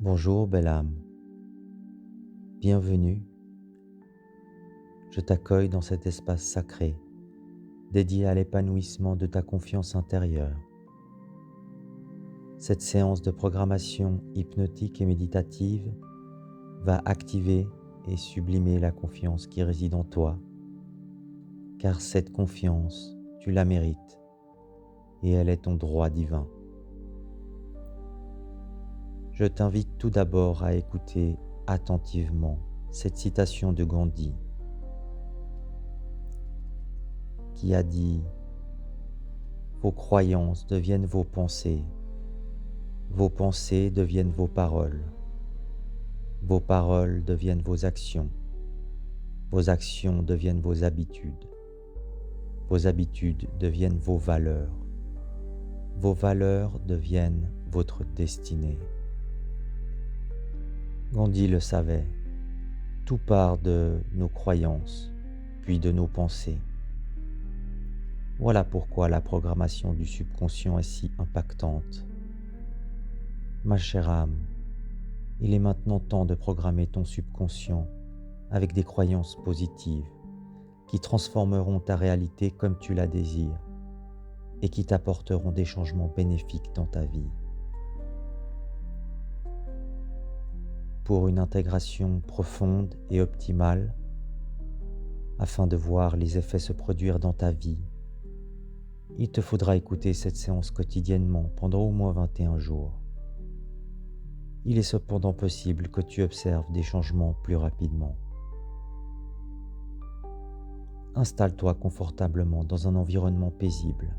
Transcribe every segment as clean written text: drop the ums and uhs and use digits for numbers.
Bonjour belle âme, bienvenue. Je t'accueille dans cet espace sacré dédié à l'épanouissement de ta confiance intérieure. Cette séance de programmation hypnotique et méditative va activer et sublimer la confiance qui réside en toi, car cette confiance, tu la mérites et elle est ton droit divin. Je t'invite tout d'abord à écouter attentivement cette citation de Gandhi qui a dit « Vos croyances deviennent vos pensées deviennent vos paroles deviennent vos actions deviennent vos habitudes deviennent vos valeurs deviennent votre destinée. » Gandhi le savait, tout part de nos croyances, puis de nos pensées. Voilà pourquoi la programmation du subconscient est si impactante. Ma chère âme, il est maintenant temps de programmer ton subconscient avec des croyances positives qui transformeront ta réalité comme tu la désires et qui t'apporteront des changements bénéfiques dans ta vie. Pour une intégration profonde et optimale, afin de voir les effets se produire dans ta vie, il te faudra écouter cette séance quotidiennement pendant au moins 21 jours. Il est cependant possible que tu observes des changements plus rapidement. Installe-toi confortablement dans un environnement paisible,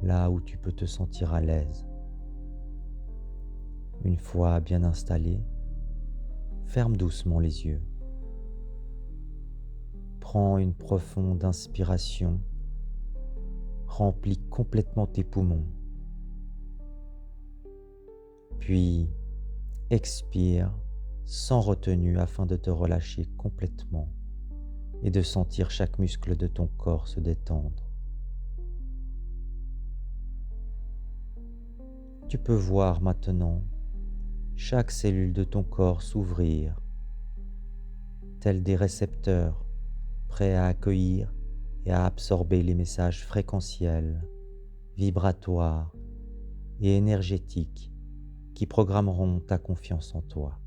là où tu peux te sentir à l'aise. Une fois bien installé, ferme doucement les yeux. Prends une profonde inspiration, remplis complètement tes poumons. Puis expire sans retenue afin de te relâcher complètement et de sentir chaque muscle de ton corps se détendre. Tu peux voir maintenant chaque cellule de ton corps s'ouvrir, tels des récepteurs prêts à accueillir et à absorber les messages fréquentiels, vibratoires et énergétiques qui programmeront ta confiance en toi.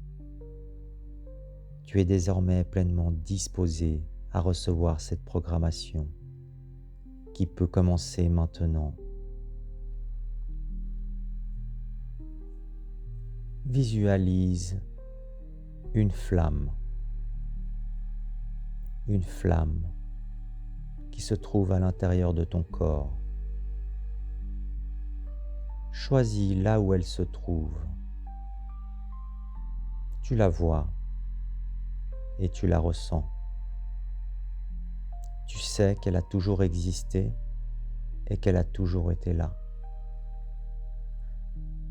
Tu es désormais pleinement disposé à recevoir cette programmation qui peut commencer maintenant. Visualise une flamme qui se trouve à l'intérieur de ton corps. Choisis là où elle se trouve. Tu la vois et tu la ressens. Tu sais qu'elle a toujours existé et qu'elle a toujours été là.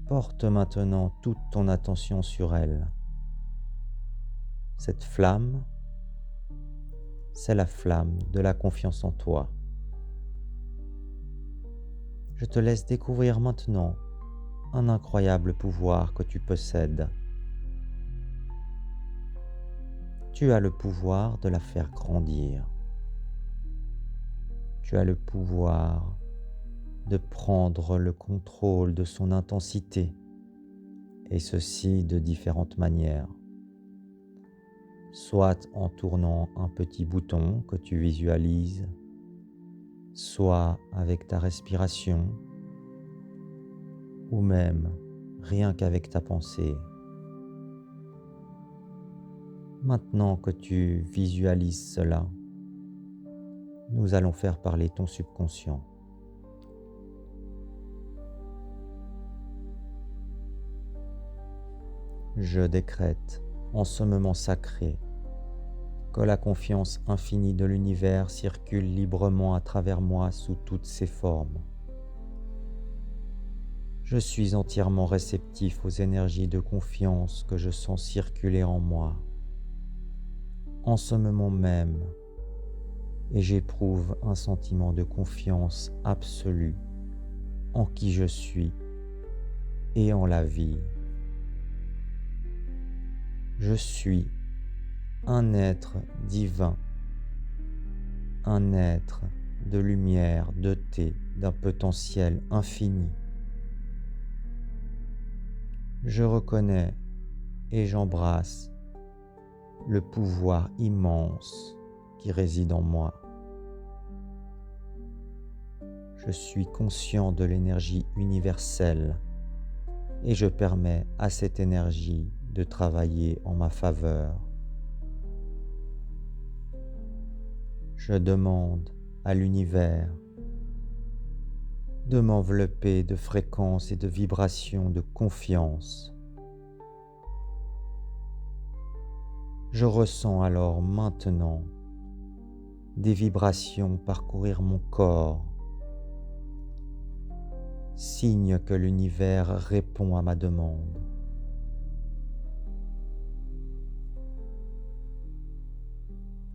Porte maintenant toute ton attention sur elle. Cette flamme, c'est la flamme de la confiance en toi. Je te laisse découvrir maintenant un incroyable pouvoir que tu possèdes. Tu as le pouvoir de la faire grandir. Tu as le pouvoir de prendre le contrôle de son intensité, et ceci de différentes manières. Soit en tournant un petit bouton que tu visualises, soit avec ta respiration, ou même rien qu'avec ta pensée. Maintenant que tu visualises cela, nous allons faire parler ton subconscient. Je décrète en ce moment sacré que la confiance infinie de l'univers circule librement à travers moi sous toutes ses formes. Je suis entièrement réceptif aux énergies de confiance que je sens circuler en moi, en ce moment même, et j'éprouve un sentiment de confiance absolue en qui je suis et en la vie. Je suis un être divin, un être de lumière, dotée d'un potentiel infini. Je reconnais et j'embrasse le pouvoir immense qui réside en moi. Je suis conscient de l'énergie universelle et je permets à cette énergie de travailler en ma faveur. Je demande à l'univers de m'envelopper de fréquences et de vibrations de confiance. Je ressens alors maintenant des vibrations parcourir mon corps, signe que l'univers répond à ma demande.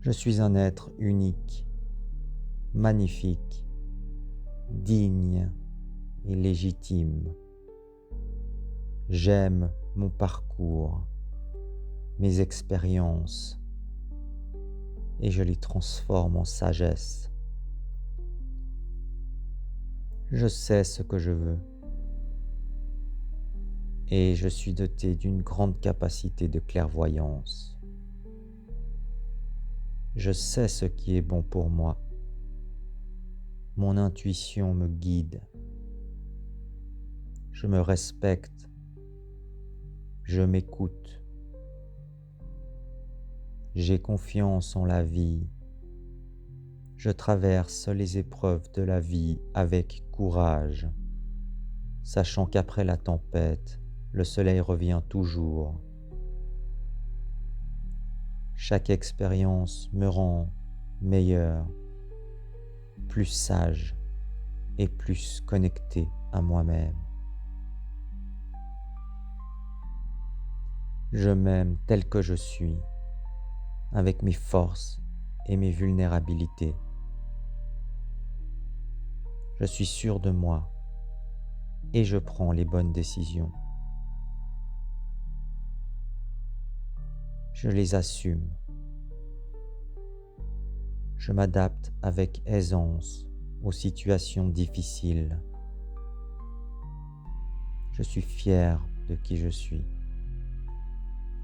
Je suis un être unique, magnifique, digne et légitime. J'aime mon parcours, mes expériences, et je les transforme en sagesse. Je sais ce que je veux, et je suis doté d'une grande capacité de clairvoyance. Je sais ce qui est bon pour moi. Mon intuition me guide. Je me respecte. Je m'écoute. J'ai confiance en la vie. Je traverse les épreuves de la vie avec courage, sachant qu'après la tempête, le soleil revient toujours. Chaque expérience me rend meilleur, plus sage et plus connecté à moi-même. Je m'aime tel que je suis, avec mes forces et mes vulnérabilités. Je suis sûr de moi et je prends les bonnes décisions. Je les assume. Je m'adapte avec aisance aux situations difficiles. Je suis fier de qui je suis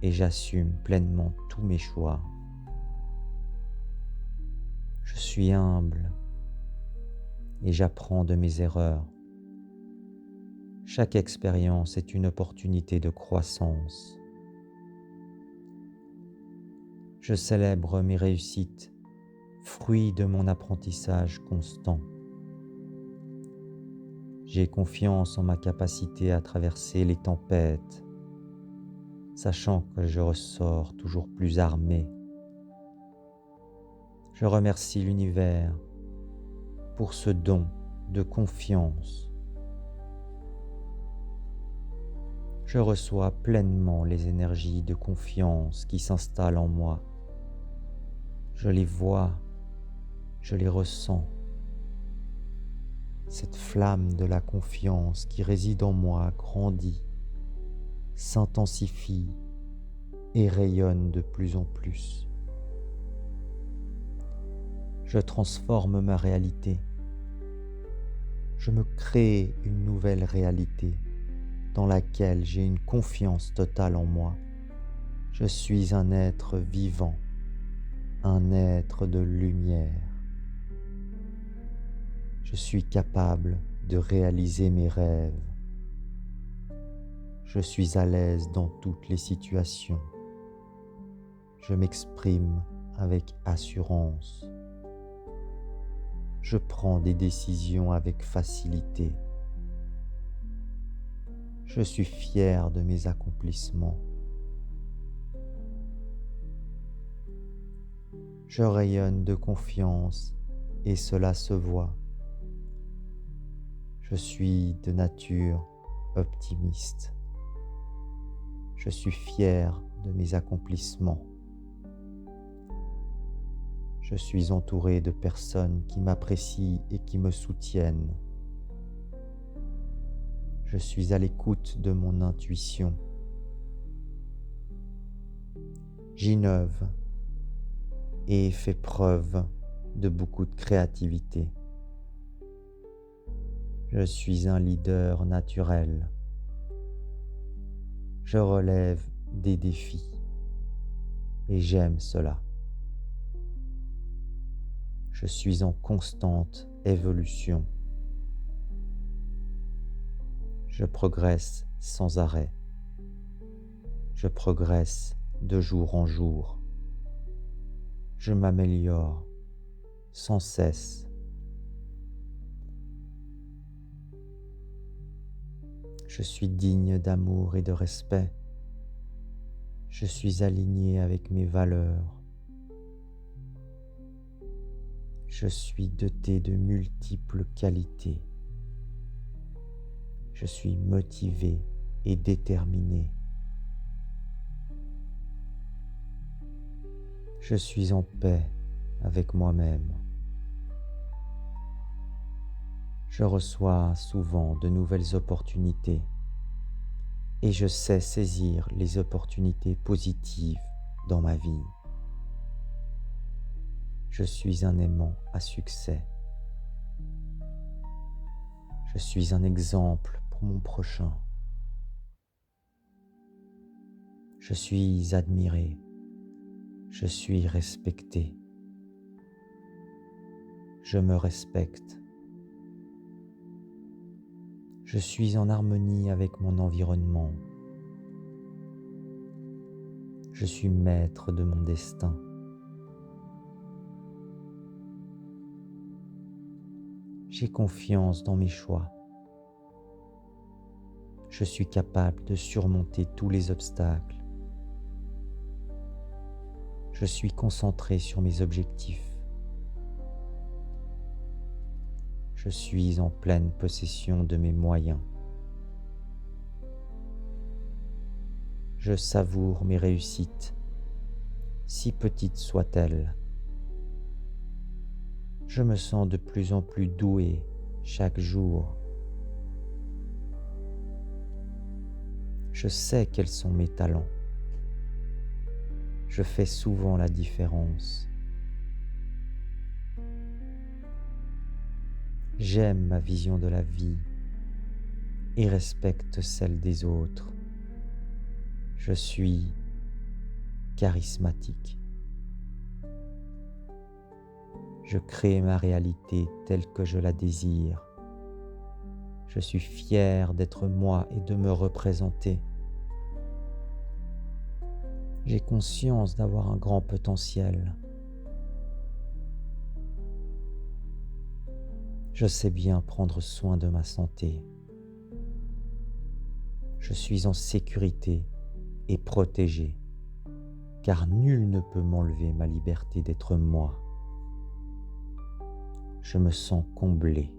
et j'assume pleinement tous mes choix. Je suis humble et j'apprends de mes erreurs. Chaque expérience est une opportunité de croissance. Je célèbre mes réussites, fruit de mon apprentissage constant. J'ai confiance en ma capacité à traverser les tempêtes, sachant que je ressors toujours plus armé. Je remercie l'univers pour ce don de confiance. Je reçois pleinement les énergies de confiance qui s'installent en moi. Je les vois, je les ressens. Cette flamme de la confiance qui réside en moi grandit, s'intensifie et rayonne de plus en plus. Je transforme ma réalité. Je me crée une nouvelle réalité dans laquelle j'ai une confiance totale en moi. Je suis un être vivant, un être de lumière. Je suis capable de réaliser mes rêves. Je suis à l'aise dans toutes les situations. Je m'exprime avec assurance. Je prends des décisions avec facilité. Je suis fier de mes accomplissements. Je rayonne de confiance et cela se voit. Je suis de nature optimiste. Je suis fier de mes accomplissements. Je suis entouré de personnes qui m'apprécient et qui me soutiennent. Je suis à l'écoute de mon intuition. j'innove et fais preuve de beaucoup de créativité. Je suis un leader naturel. Je relève des défis et j'aime cela. Je suis en constante évolution. Je progresse sans arrêt. Je progresse de jour en jour. Je m'améliore sans cesse. Je suis digne d'amour et de respect. Je suis aligné avec mes valeurs. Je suis doté de multiples qualités. Je suis motivé et déterminé. Je suis en paix avec moi-même. Je reçois souvent de nouvelles opportunités et je sais saisir les opportunités positives dans ma vie. Je suis un aimant à succès. Je suis un exemple pour mon prochain. Je suis admiré. Je suis respecté. Je me respecte. Je suis en harmonie avec mon environnement. Je suis maître de mon destin. J'ai confiance dans mes choix. Je suis capable de surmonter tous les obstacles. Je suis concentré sur mes objectifs. Je suis en pleine possession de mes moyens. Je savoure mes réussites, si petites soient-elles. Je me sens de plus en plus doué chaque jour. Je sais quels sont mes talents. Je fais souvent la différence. J'aime ma vision de la vie et respecte celle des autres. Je suis charismatique. Je crée ma réalité telle que je la désire. Je suis fier d'être moi et de me représenter. J'ai conscience d'avoir un grand potentiel. Je sais bien prendre soin de ma santé. Je suis en sécurité et protégé, car nul ne peut m'enlever ma liberté d'être moi. Je me sens comblé.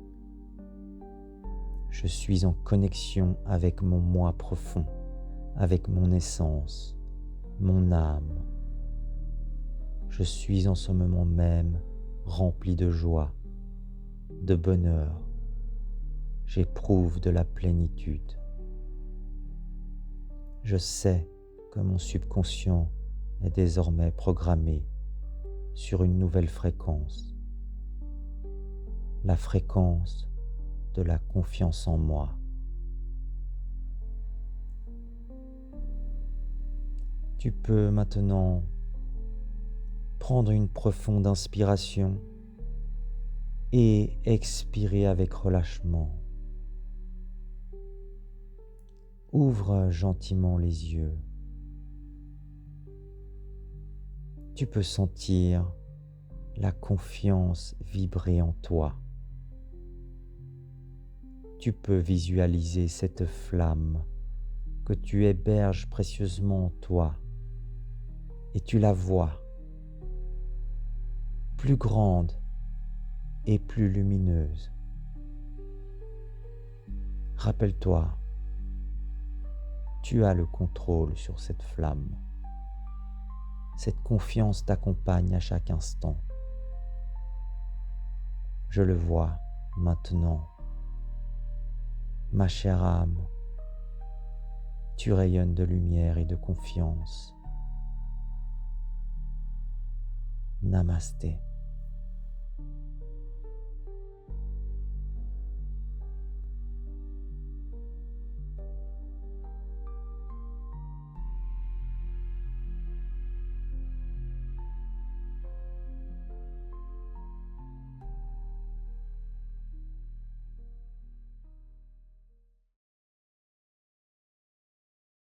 Je suis en connexion avec mon moi profond, avec mon essence, mon âme. Je suis en ce moment même rempli de joie, de bonheur. J'éprouve de la plénitude. Je sais que mon subconscient est désormais programmé sur une nouvelle fréquence, la fréquence de la confiance en moi. Tu peux maintenant prendre une profonde inspiration et expirer avec relâchement. Ouvre gentiment les yeux. Tu peux sentir la confiance vibrer en toi. Tu peux visualiser cette flamme que tu héberges précieusement en toi et tu la vois plus grande et plus lumineuse. Rappelle-toi, tu as le contrôle sur cette flamme. Cette confiance t'accompagne à chaque instant. Je le vois maintenant. Ma chère âme, tu rayonnes de lumière et de confiance. Namasté.